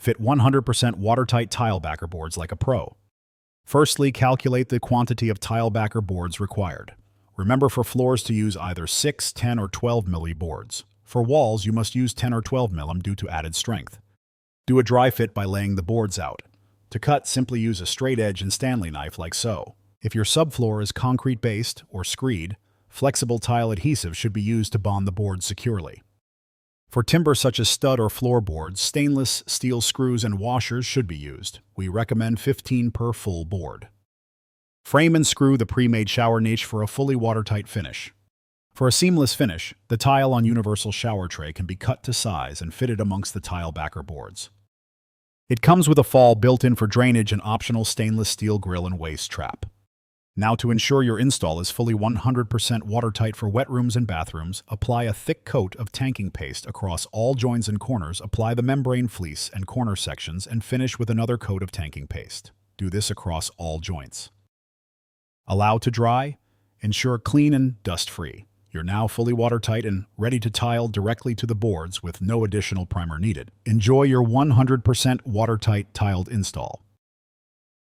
Fit 100% watertight tile backer boards like a pro. Firstly, calculate the quantity of tile backer boards required. Remember for floors to use either 6, 10, or 12 mm boards. For walls, you must use 10 or 12 mm due to added strength. Do a dry fit by laying the boards out. To cut, simply use a straight edge and Stanley knife like so. If your subfloor is concrete-based or screed, flexible tile adhesive should be used to bond the boards securely. For timber such as stud or floorboards, stainless steel screws and washers should be used. We recommend 15 per full board. Frame and screw the pre-made shower niche for a fully watertight finish. For a seamless finish, the tile on universal shower tray can be cut to size and fitted amongst the tile backer boards. It comes with a fall built in for drainage and optional stainless steel grill and waste trap. Now to ensure your install is fully 100% watertight for wet rooms and bathrooms, apply a thick coat of tanking paste across all joins and corners, apply the membrane fleece and corner sections, and finish with another coat of tanking paste. Do this across all joints. Allow to dry. Ensure clean and dust-free. You're now fully watertight and ready to tile directly to the boards with no additional primer needed. Enjoy your 100% watertight tiled install.